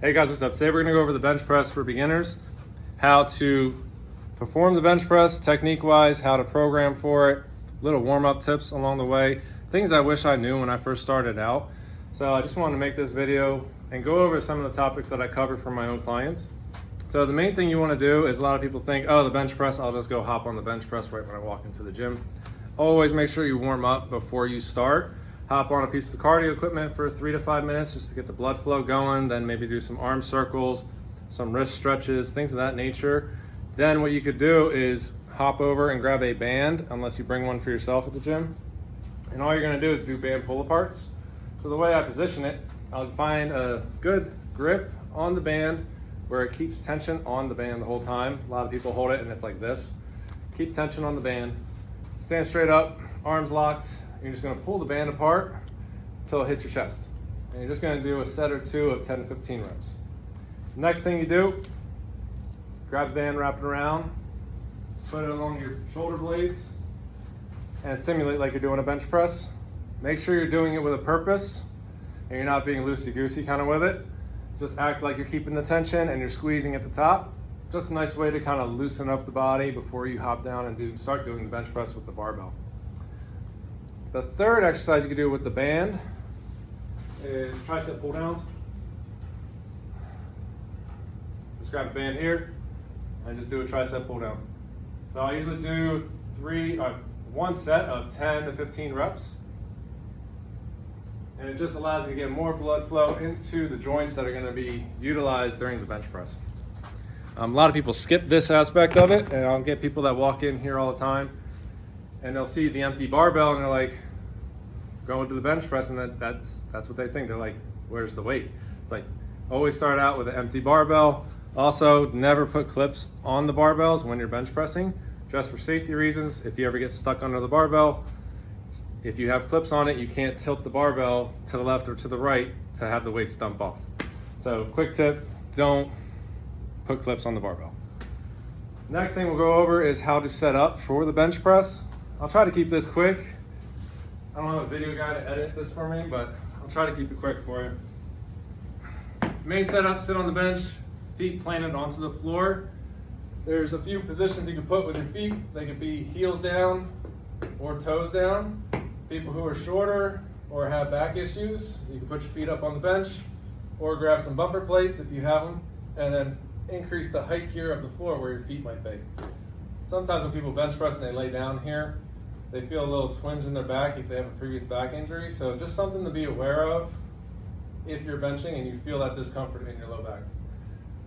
Hey guys, what's up? Today we're gonna go over the bench press for beginners, how to perform the bench press technique-wise, how to program for it, little warm-up tips along the way, things I wish I knew when I first started out. So I just wanted to make this video and go over some of the topics that I cover for my own clients. So the main thing you wanna do is a lot of people think, oh, the bench press, I'll just go hop on the bench press right when I walk into the gym. Always make sure you warm up before you start. Hop on a piece of cardio equipment for 3 to 5 minutes just to get the blood flow going, then maybe do some arm circles, some wrist stretches, things of that nature. Then what you could do is hop over and grab a band, unless you bring one for yourself at the gym. And all you're gonna do is do band pull-aparts. So the way I position it, I'll find a good grip on the band where it keeps tension on the band the whole time. A lot of people hold it and it's like this. Keep tension on the band. Stand straight up, arms locked. You're just gonna pull the band apart until it hits your chest. And you're just gonna do a set or two of 10 to 15 reps. Next thing you do, grab the band, wrap it around, put it along your shoulder blades, and simulate like you're doing a bench press. Make sure you're doing it with a purpose and you're not being loosey-goosey kind of with it. Just act like you're keeping the tension and you're squeezing at the top. Just a nice way to kind of loosen up the body before you hop down and start doing the bench press with the barbell. The third exercise you can do with the band is tricep pull downs. Just grab a band here and just do a tricep pull down. So I usually do one set of 10 to 15 reps. And it just allows you to get more blood flow into the joints that are going to be utilized during the bench press. A lot of people skip this aspect of it, and I'll get people that walk in here all the time and they'll see the empty barbell and they're like, going to the bench press, and that's what they think. They're like, where's the weight? It's like, always start out with an empty barbell. Also, never put clips on the barbells when you're bench pressing, just for safety reasons. If you ever get stuck under the barbell, if you have clips on it, you can't tilt the barbell to the left or to the right to have the weights dump off. So quick tip, don't put clips on the barbell. Next thing we'll go over is how to set up for the bench press. I'll try to keep this quick. I don't have a video guy to edit this for me, but I'll try to keep it quick for you. Main setup, sit on the bench, feet planted onto the floor. There's a few positions you can put with your feet. They could be heels down or toes down. People who are shorter or have back issues, you can put your feet up on the bench or grab some bumper plates if you have them, and then increase the height here of the floor where your feet might be. Sometimes when people bench press and they lay down here, they feel a little twinge in their back if they have a previous back injury. So just something to be aware of if you're benching and you feel that discomfort in your low back.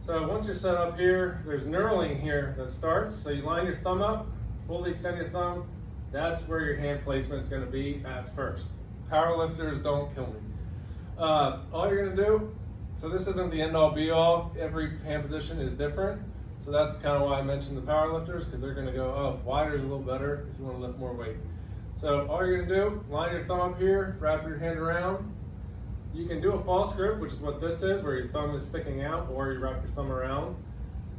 So once you're set up here, there's knurling here that starts. So you line your thumb up, fully extend your thumb. That's where your hand placement is going to be at first. Power lifters, don't kill me. All you're going to do, so this isn't the end all be all. Every hand position is different. So that's kind of why I mentioned the power lifters, because they're going to go, oh, wider is a little better if you want to lift more weight. So all you're going to do, line your thumb up here, wrap your hand around. You can do a false grip, which is what this is, where your thumb is sticking out, or you wrap your thumb around.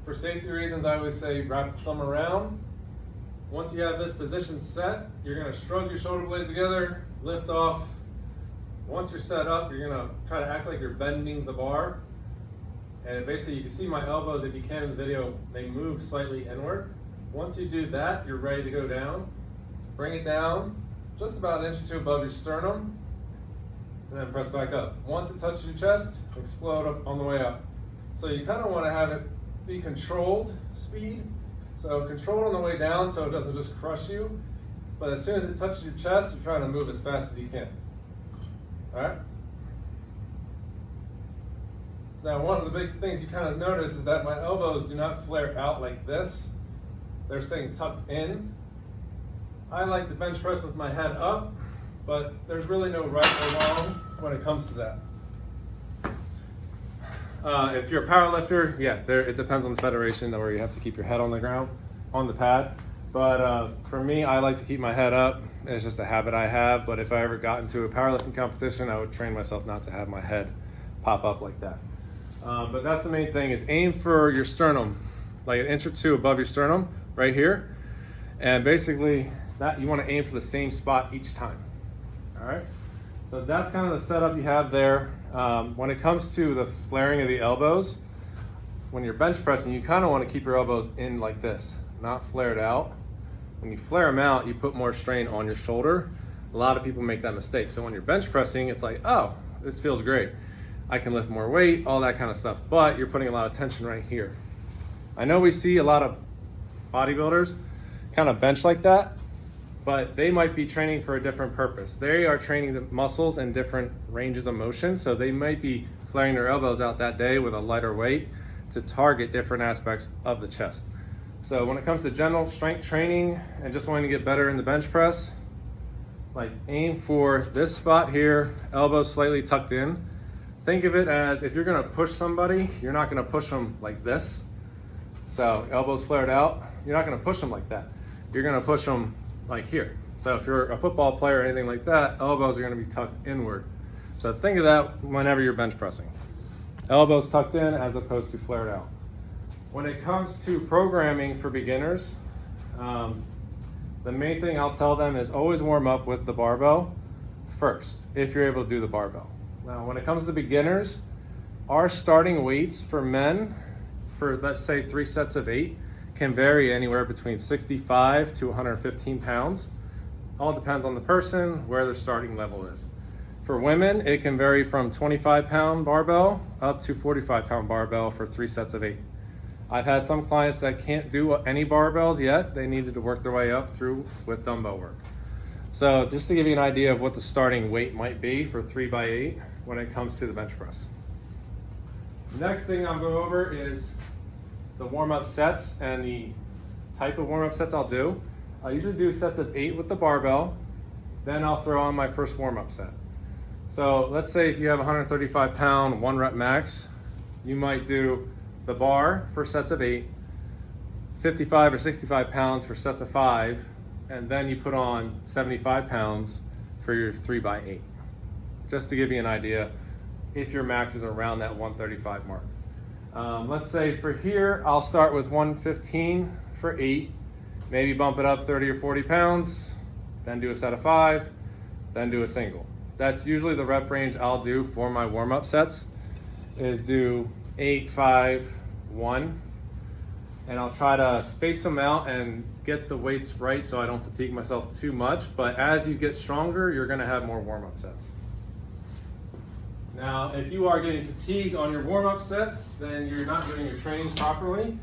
For safety reasons, I always say wrap the thumb around. Once you have this position set, you're going to shrug your shoulder blades together, lift off. Once you're set up, you're going to try to act like you're bending the bar. And basically, you can see my elbows, if you can in the video, they move slightly inward. Once you do that, you're ready to go down. Bring it down just about an inch or two above your sternum, and then press back up. Once it touches your chest, explode up on the way up. So you kind of want to have it be controlled speed. So controlled on the way down so it doesn't just crush you. But as soon as it touches your chest, you're trying to move as fast as you can. All right? Now, one of the big things you kind of notice is that my elbows do not flare out like this. They're staying tucked in. I like to bench press with my head up, but there's really no right or wrong when it comes to that. If you're a power lifter, yeah, it depends on the federation where you have to keep your head on the ground, on the pad. But for me, I like to keep my head up. It's just a habit I have. But if I ever got into a powerlifting competition, I would train myself not to have my head pop up like that. But that's the main thing, is aim for your sternum, like an inch or two above your sternum, right here. And basically, that you want to aim for the same spot each time. All right? So that's kind of the setup you have there. When it comes to the flaring of the elbows, when you're bench pressing, you kind of want to keep your elbows in like this, not flared out. When you flare them out, you put more strain on your shoulder. A lot of people make that mistake. So when you're bench pressing, it's like, oh, this feels great. I can lift more weight, all that kind of stuff, but you're putting a lot of tension right here. I know we see a lot of bodybuilders kind of bench like that, but they might be training for a different purpose. They are training the muscles in different ranges of motion, so they might be flaring their elbows out that day with a lighter weight to target different aspects of the chest. So when it comes to general strength training and just wanting to get better in the bench press, like aim for this spot here, elbows slightly tucked in. Think of it as if you're gonna push somebody, you're not gonna push them like this. So elbows flared out, you're not gonna push them like that. You're gonna push them like here. So if you're a football player or anything like that, elbows are gonna be tucked inward. So think of that whenever you're bench pressing. Elbows tucked in as opposed to flared out. When it comes to programming for beginners, the main thing I'll tell them is always warm up with the barbell first, if you're able to do the barbell. Now, when it comes to beginners, our starting weights for men, for let's say 3 sets of 8, can vary anywhere between 65 to 115 pounds. All depends on the person, where their starting level is. For women, it can vary from 25-pound barbell up to 45-pound barbell for 3 sets of 8. I've had some clients that can't do any barbells yet. They needed to work their way up through with dumbbell work. So just to give you an idea of what the starting weight might be for 3x8 when it comes to the bench press. Next thing I'll go over is the warm-up sets and the type of warm-up sets I'll do. I usually do sets of 8 with the barbell, then I'll throw on my first warm-up set. So let's say if you have a 135-pound 1 rep max, you might do the bar for sets of 8, 55 or 65 pounds for sets of 5, and then you put on 75 pounds for your 3x8. Just to give you an idea if your max is around that 135 mark. Let's say for here, I'll start with 115 for 8, maybe bump it up 30 or 40 pounds, then do a set of 5, then do a single. That's usually the rep range I'll do for my warm-up sets, is do 8, 5, 1, and I'll try to space them out and get the weights right so I don't fatigue myself too much. But as you get stronger, you're gonna have more warm-up sets. Now, if you are getting fatigued on your warm-up sets, then you're not doing your training properly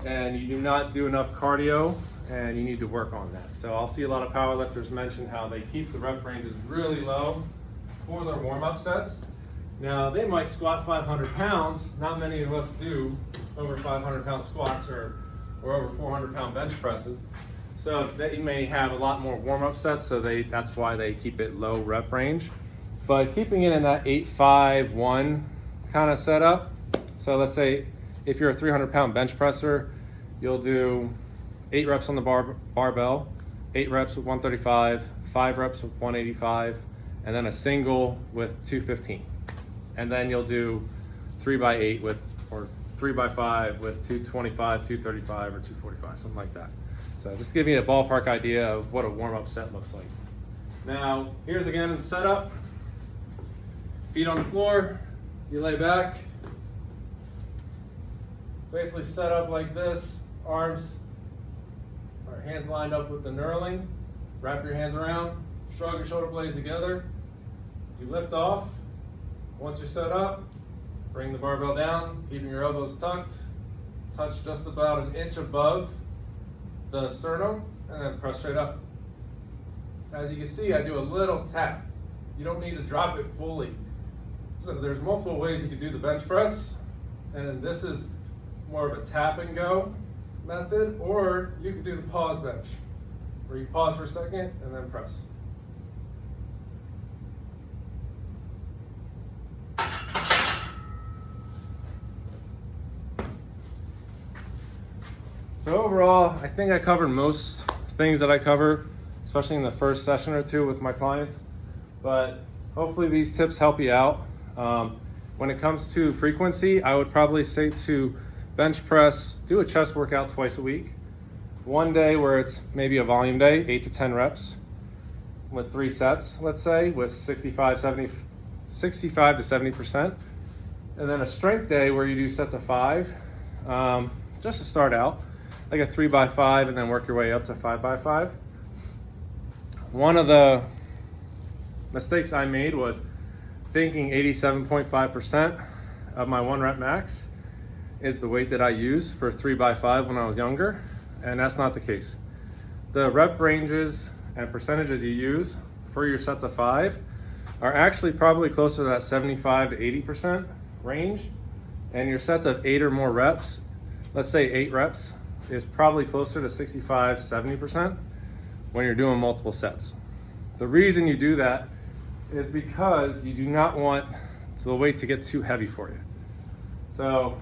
and you do not do enough cardio, and you need to work on that. So I'll see a lot of powerlifters mention how they keep the rep ranges really low for their warm-up sets. Now, they might squat 500 pounds. Not many of us do over 500-pound squats or over 400-pound bench presses. So they may have a lot more warm-up sets, so that's why they keep it low rep range. But keeping it in that 8, 5, 1 kind of setup. So let's say if you're a 300-pound bench presser, you'll do 8 reps on the barbell, 8 reps with 135, 5 reps with 185, and then a single with 215. And then you'll do 3x8 or 3x5 with 225, 235, or 245, something like that. So just to give you a ballpark idea of what a warm-up set looks like. Now, here's again the setup. Feet on the floor, you lay back. Basically set up like this, arms, or hands lined up with the knurling. Wrap your hands around, shrug your shoulder blades together. You lift off. Once you're set up, bring the barbell down, keeping your elbows tucked, touch just about an inch above the sternum, and then press straight up. As you can see, I do a little tap. You don't need to drop it fully. So there's multiple ways you could do the bench press, and this is more of a tap and go method, or you could do the pause bench, where you pause for a second and then press. So overall, I think I covered most things that I cover, especially in the first session or two with my clients. But hopefully these tips help you out. When it comes to frequency, I would probably say to bench press, do a chest workout twice a week. One day where it's maybe a volume day, 8 to 10 reps with 3 sets, let's say, with 65, 70 65 to 70%. And then a strength day where you do sets of 5, just to start out, like a 3x5 and then work your way up to 5x5. One of the mistakes I made was thinking 87.5% of my 1 rep max is the weight that I use for 3x5 when I was younger, and that's not the case. The rep ranges and percentages you use for your sets of 5 are actually probably closer to that 75 to 80% range, and your sets of 8 or more reps, let's say 8 reps, is probably closer to 65, 70% when you're doing multiple sets. The reason you do that is because you do not want the weight to get too heavy for you. So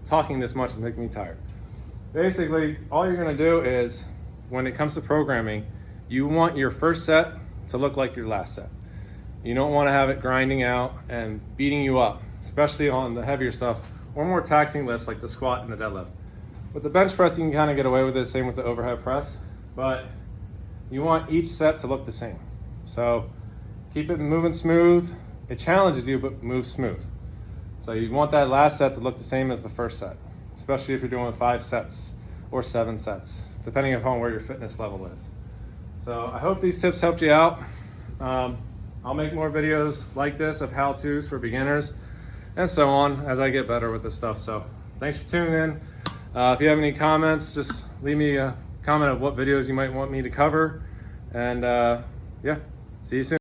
talking this much is making me tired. Basically, all you're gonna do is, when it comes to programming, you want your first set to look like your last set. You don't wanna have it grinding out and beating you up, especially on the heavier stuff or more taxing lifts like the squat and the deadlift. With the bench press, you can kind of get away with it, same with the overhead press, but you want each set to look the same. So keep it moving smooth. It challenges you, but move smooth. So you want that last set to look the same as the first set, especially if you're doing 5 sets or 7 sets, depending upon where your fitness level is. So I hope these tips helped you out. I'll make more videos like this of how-tos for beginners and so on as I get better with this stuff. So thanks for tuning in. If you have any comments, just leave me a comment of what videos you might want me to cover. And yeah, see you soon.